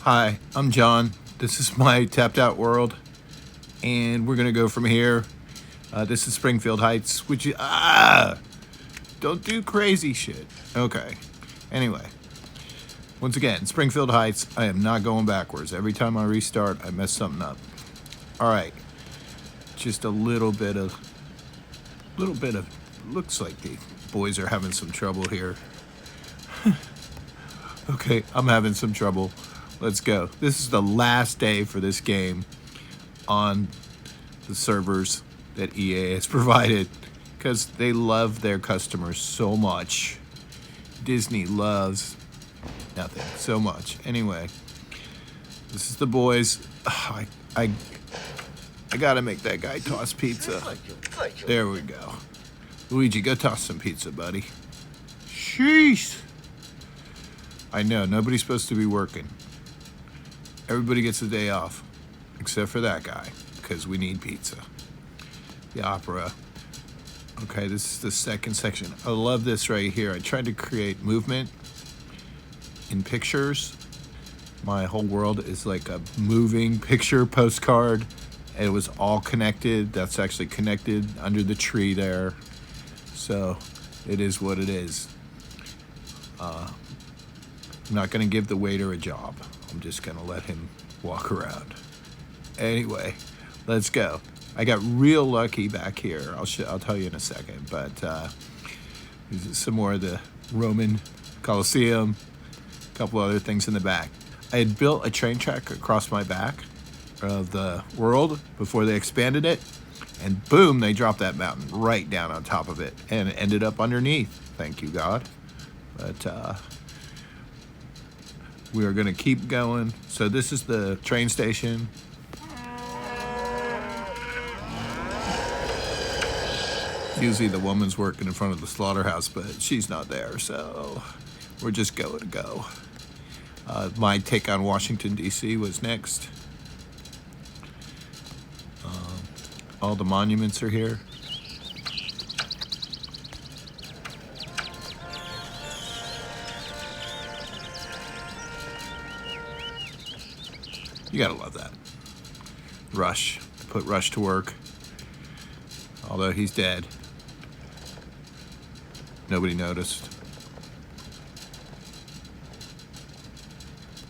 Hi, I'm John. This is my tapped out world, and we're gonna go from here. This is Springfield Heights, which is, don't do crazy shit. Okay. Anyway, once again, Springfield Heights. I am not going backwards. Every time I restart, I mess something up. All right, just a little bit of. Looks like the boys are having some trouble here. Okay, I'm having some trouble. Let's go. This is the last day for this game on the servers that EA has provided because they love their customers so much. Disney loves nothing so much. Anyway, this is the boys. I gotta make that guy toss pizza. There we go. Luigi, go toss some pizza, buddy. Sheesh. I know, nobody's supposed to be working. Everybody gets a day off, except for that guy, because we need pizza. The opera. Okay, this is the second section. I love this right here. I tried to create movement in pictures. My whole world is like a moving picture postcard. And it was all connected. That's actually connected under the tree there. So it is what it is. I'm not going to give the waiter a job. I'm just going to let him walk around. Anyway, let's go. I got real lucky back here. I'll tell you in a second. But this is some more of the Roman Colosseum. A couple other things in the back. I had built a train track across my back of the world before they expanded it. And boom, they dropped that mountain right down on top of it. And it ended up underneath. Thank you, God. But we are going to keep going. So this is the train station. Usually the woman's working in front of the slaughterhouse, but she's not there. So we're just going to go. My take on Washington, D.C. was next. All the monuments are here. You gotta love that. Rush. Put Rush to work. Although he's dead. Nobody noticed.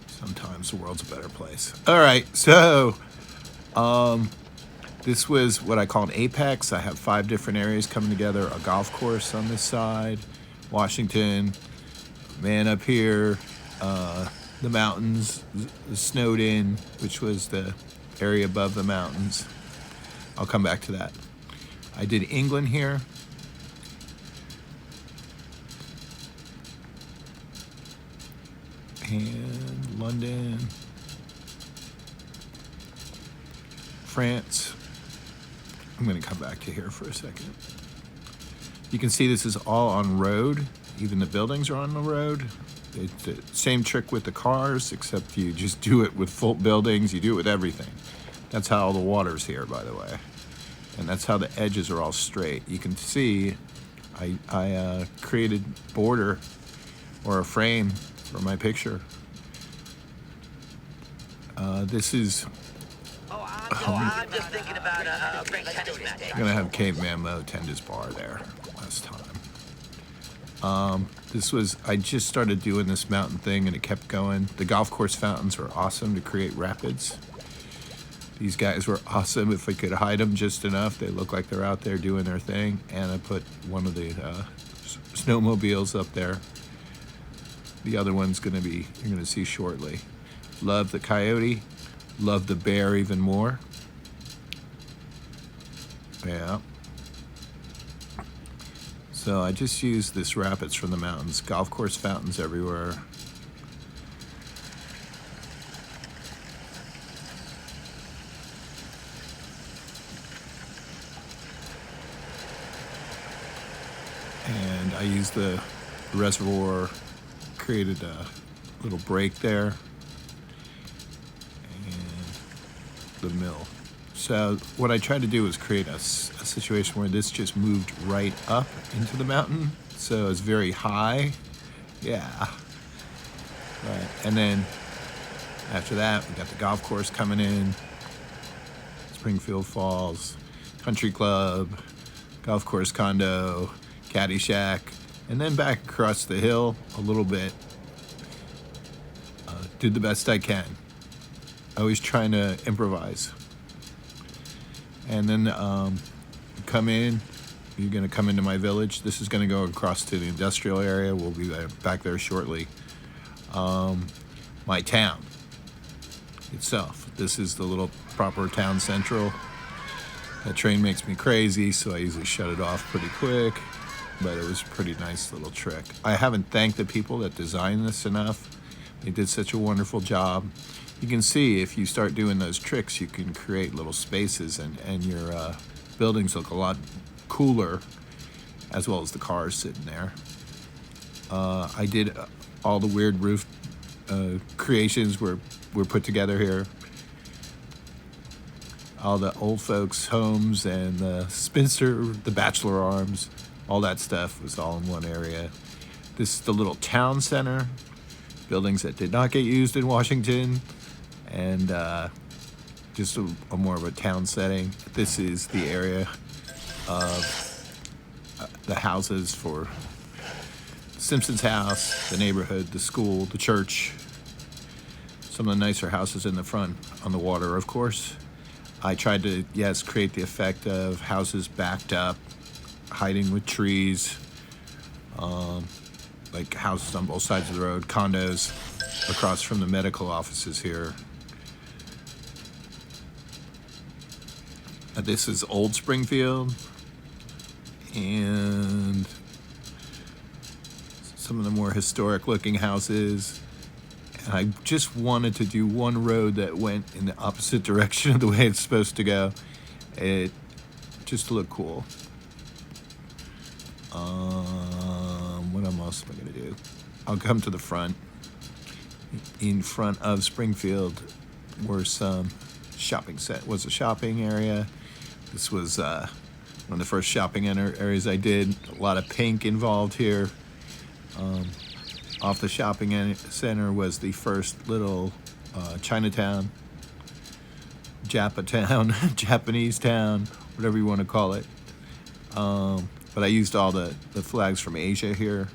Sometimes the world's a better place. Alright, so this was what I call an apex. I have 5 different areas coming together. A golf course on this side, Washington, man up here, the mountains, the snowed in, which was the area above the mountains. I'll come back to that. I did England here. And London, France. I'm going to come back to here for a second. You can see this is all on road. Even the buildings are on the road. It's the same trick with the cars, except you just do it with full buildings. You do it with everything. That's how all the water's here, by the way. And that's how the edges are all straight. You can see I created border or a frame for my picture. This is... I'm just thinking about a great tennis match. I'm gonna have Caveman Mo tend his bar there last time. I just started doing this mountain thing and it kept going. The golf course fountains were awesome to create rapids. These guys were awesome. If I could hide them just enough, they look like they're out there doing their thing. And I put one of the snowmobiles up there. The other one's you're gonna see shortly. Love the coyote. Love the bear even more. Yeah. So I just used this rapids from the mountains. Golf course fountains everywhere. And I used the reservoir, created a little break there. The mill. So what I tried to do was create a situation where this just moved right up into the mountain. So it's very high. Yeah. Right. And then After that, we got the golf course coming in, Springfield Falls, Country Club, golf course condo, caddy shack, and then back across the hill a little bit. Did the best I can. Always trying to improvise. And then come in. You're going to come into my village. This is going to go across to the industrial area. We'll be back there shortly. My town itself. This is the little proper town central. That train makes me crazy, so I usually shut it off pretty quick. But it was a pretty nice little trick. I haven't thanked the people that designed this enough. They did such a wonderful job. You can see if you start doing those tricks, you can create little spaces, and your buildings look a lot cooler, as well as the cars sitting there. I did all the weird roof creations were put together here. All the old folks' homes and the spinster, the bachelor arms, all that stuff was all in one area. This is the little town center, buildings that did not get used in Washington, and just a more of a town setting. This is the area of the houses for Simpsons house, the neighborhood, the school, the church. Some of the nicer houses in the front on the water, of course. I tried to, yes, create the effect of houses backed up, hiding with trees, like houses on both sides of the road, condos across from the medical offices here. This is Old Springfield, and some of the more historic looking houses. And I just wanted to do one road that went in the opposite direction of the way it's supposed to go. It just looked cool. What else am I going to do? I'll come to the front. In front of Springfield were some shopping was a shopping area. This was one of the first shopping areas I did. A lot of pink involved here. Off the shopping center was the first little Chinatown, Japatown, Japanese town, whatever you want to call it. But I used all the flags from Asia here.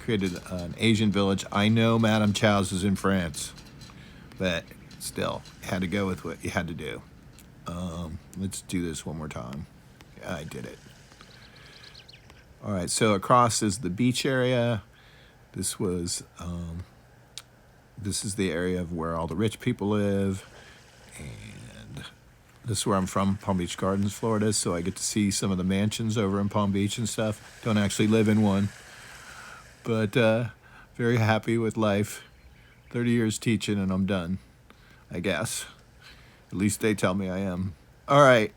Created an Asian village. I know Madame Chow's is in France, but still, had to go with what you had to do. Let's do this one more time. Yeah, I did it. All right, so across is the beach area. This was, this is the area of where all the rich people live, and this is where I'm from, Palm Beach Gardens, Florida, so I get to see some of the mansions over in Palm Beach and stuff. Don't actually live in one, but very happy with life. 30 years teaching and I'm done, I guess. At least they tell me I am. All right,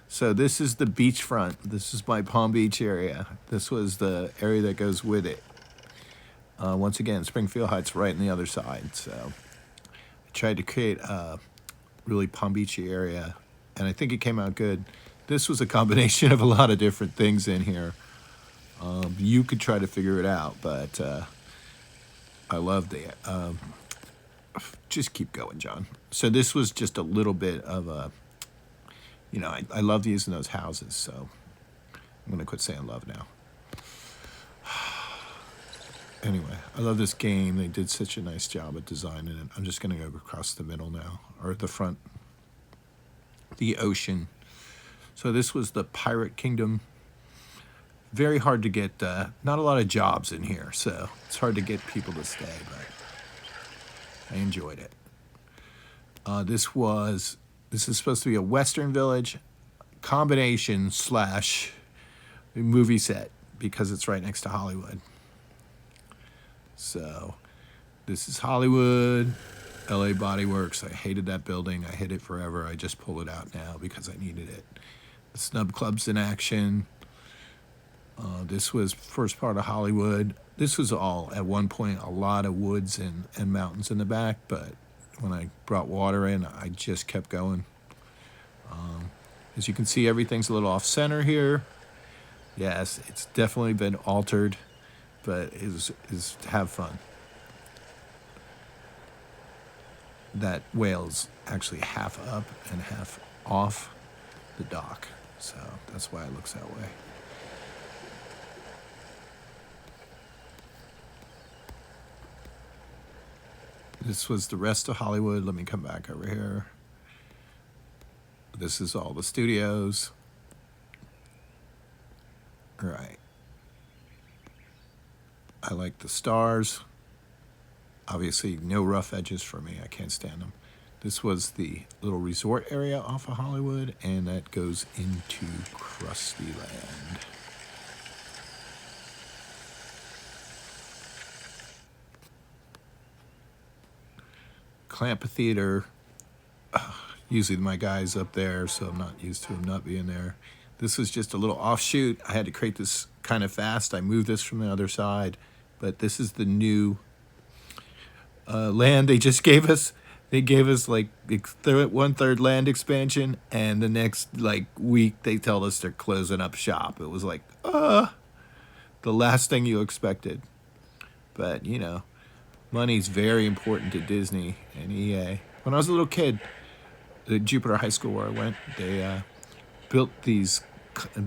so this is the beachfront. This is my Palm Beach area. This was the area that goes with it. Once again, Springfield Heights right on the other side. So I tried to create a really Palm Beachy area, and I think it came out good. This was a combination of a lot of different things in here. You could try to figure it out, but I love the... just keep going, John. So this was just a little bit of a... You know, I love using those houses, so I'm going to quit saying love now. Anyway, I love this game. They did such a nice job at designing it. I'm just going to go across the middle now, or the front. The ocean. So this was the Pirate Kingdom. Very hard to get, not a lot of jobs in here, so it's hard to get people to stay, but I enjoyed it. This is supposed to be a Western village combination / movie set because it's right next to Hollywood. So this is Hollywood, LA Body Works. I hated that building. I hid it forever. I just pulled it out now because I needed it. The Snub Club's in action. This was first part of Hollywood. This was all, at one point, a lot of woods and mountains in the back, but when I brought water in, I just kept going. As you can see, everything's a little off-center here. Yes, it's definitely been altered, but is to have fun. that whale's actually half up and half off the dock. So that's why it looks that way. This was the rest of Hollywood. Let me come back over here. This is all the studios. All right. I like the stars. Obviously, no rough edges for me. I can't stand them. This was the little resort area off of Hollywood, and that goes into Krusty Land. Clamp Theater. Usually my guy's up there, so I'm not used to him not being there. This was just a little offshoot. I had to create this kind of fast. I moved this from the other side, but this is the new land they just gave us. They gave us like 1/3 land expansion, and the next like week they tell us they're closing up shop. It was like, the last thing you expected. But you know, money's very important to Disney and EA. When I was a little kid, at Jupiter High School where I went, they built these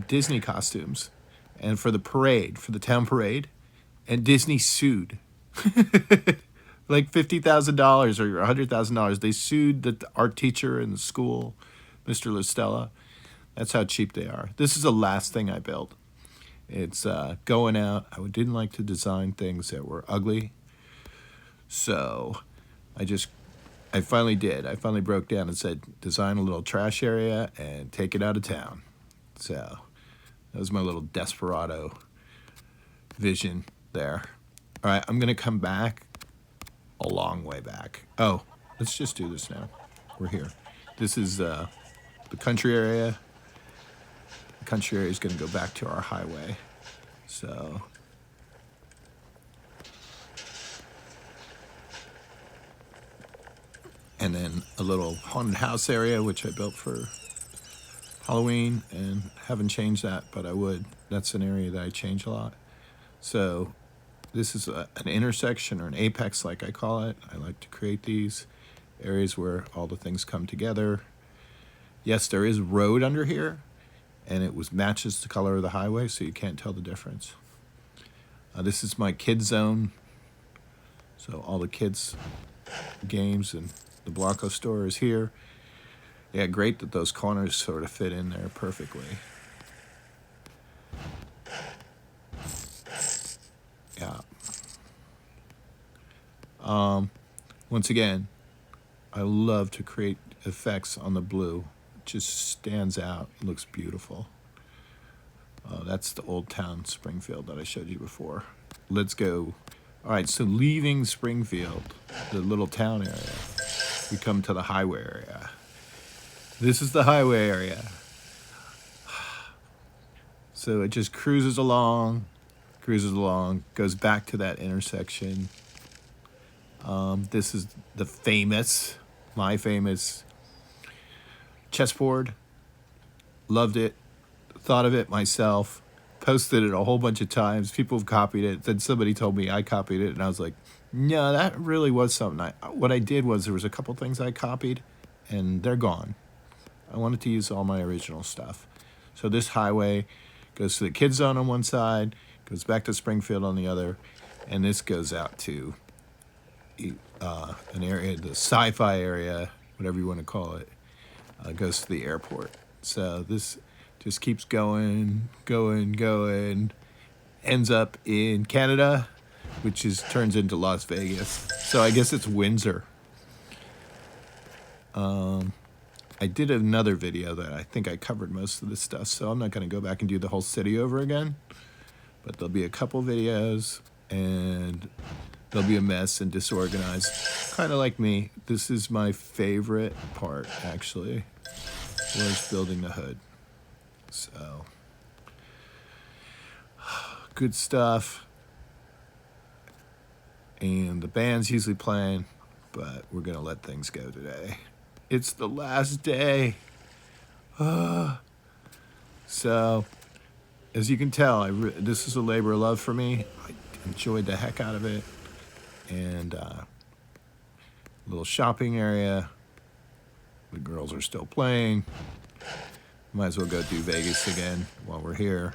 Disney costumes, and for the parade, for the town parade, and Disney sued. Like $50,000 or $100,000. They sued the art teacher in the school, Mr. LaStella. That's how cheap they are. This is the last thing I built. It's going out. I didn't like to design things that were ugly. So I finally did. I finally broke down and said, design a little trash area and take it out of town. So that was my little desperado vision there. All right, I'm going to come back a long way back. Oh, let's just do this now. We're here. This is the country area. The country area is going to go back to our highway. So and then a little haunted house area, which I built for Halloween, and haven't changed that, but I would. That's an area that I change a lot. So this is an intersection, or an apex like I call it. I like to create these areas where all the things come together. Yes, there is road under here, and it matches the color of the highway, so you can't tell the difference. This is my kids zone, so all the kids games, and the Blanco store is here. Yeah, great that those corners sort of fit in there perfectly. Yeah. Once again, I love to create effects on the blue. It just stands out, looks beautiful. That's the Old Town Springfield that I showed you before. Let's go. All right, so leaving Springfield, the little town area, we come to the highway area. This is the highway area. So it just cruises along, goes back to that intersection. This is my famous chessboard. Loved it, thought of it myself, posted it a whole bunch of times. People have copied it. Then somebody told me I copied it, and I was like, no, that really was something. What I did was there was a couple things I copied, and they're gone. I wanted to use all my original stuff. So this highway goes to the kids zone on one side, goes back to Springfield on the other, and this goes out to an area, the sci-fi area, whatever you want to call it, goes to the airport. So this just keeps going, ends up in Canada, which turns into Las Vegas. So I guess it's Windsor. I did another video that I think I covered most of this stuff, so I'm not going to go back and do the whole city over again. But there'll be a couple videos, and they'll be a mess and disorganized. Kind of like me. This is my favorite part, actually, was building the hood. So, good stuff. And the band's usually playing, but we're going to let things go today. It's the last day. So, as you can tell, this is a labor of love for me. I enjoyed the heck out of it. And Little shopping area. The girls are still playing. Might as well go do Vegas again while we're here.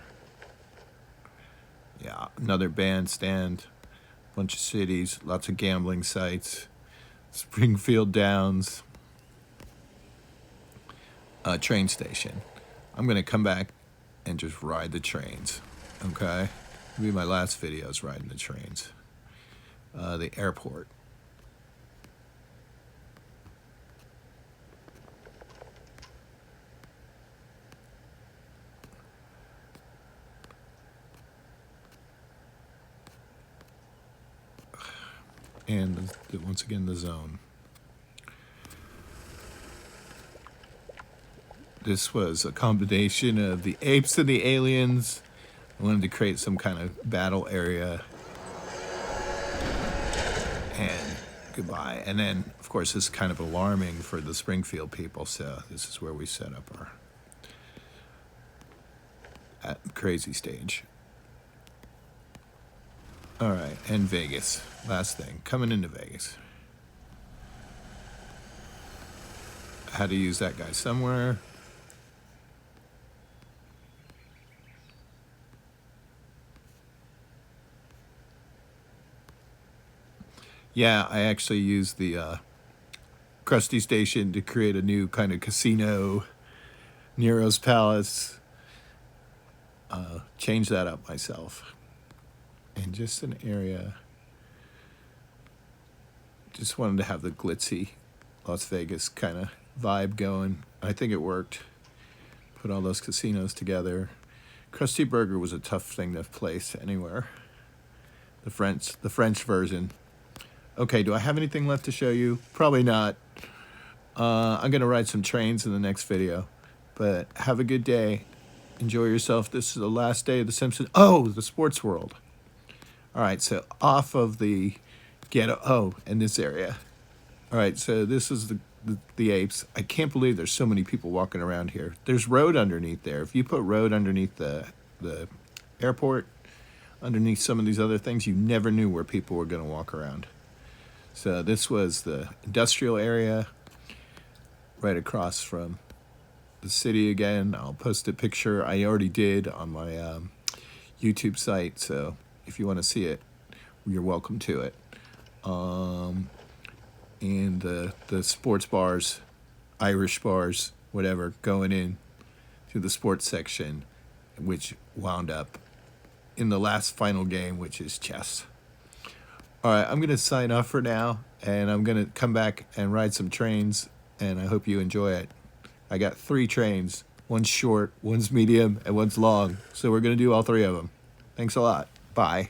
Yeah, another bandstand. Bunch of cities, lots of gambling sites. Springfield Downs. Train station. I'm going to come back and just ride the trains. Okay? It'll be my last videos riding the trains. The airport. And once again, the zone. This was a combination of the apes and the aliens. I wanted to create some kind of battle area. And goodbye. And then, of course, this is kind of alarming for the Springfield people. So this is where we set up our crazy stage. All right, and Vegas. Last thing, coming into Vegas. How to use that guy somewhere. Yeah, I actually used the Krusty Station to create a new kind of casino, Nero's Palace. Change that up myself. And just an area. Just wanted to have the glitzy Las Vegas kind of vibe going. I think it worked. Put all those casinos together. Krusty Burger was a tough thing to place anywhere. The French version. Okay, do I have anything left to show you? Probably not. I'm going to ride some trains in the next video. But have a good day. Enjoy yourself. This is the last day of the Simpsons. Oh, the sports world. All right, so off of the ghetto. Oh, in this area. All right, so this is the apes. I can't believe there's so many people walking around here. There's road underneath there. If you put road underneath the airport, underneath some of these other things, you never knew where people were going to walk around. So this was the industrial area right across from the city again. I'll post a picture. I already did on my YouTube site, so if you want to see it, you're welcome to it. And the sports bars, Irish bars, whatever, going in to the sports section, which wound up in the last final game, which is chess. All right, I'm going to sign off for now, and I'm going to come back and ride some trains, and I hope you enjoy it. I got 3 trains. One's short, one's medium, and one's long. So we're going to do all 3 of them. Thanks a lot. Bye.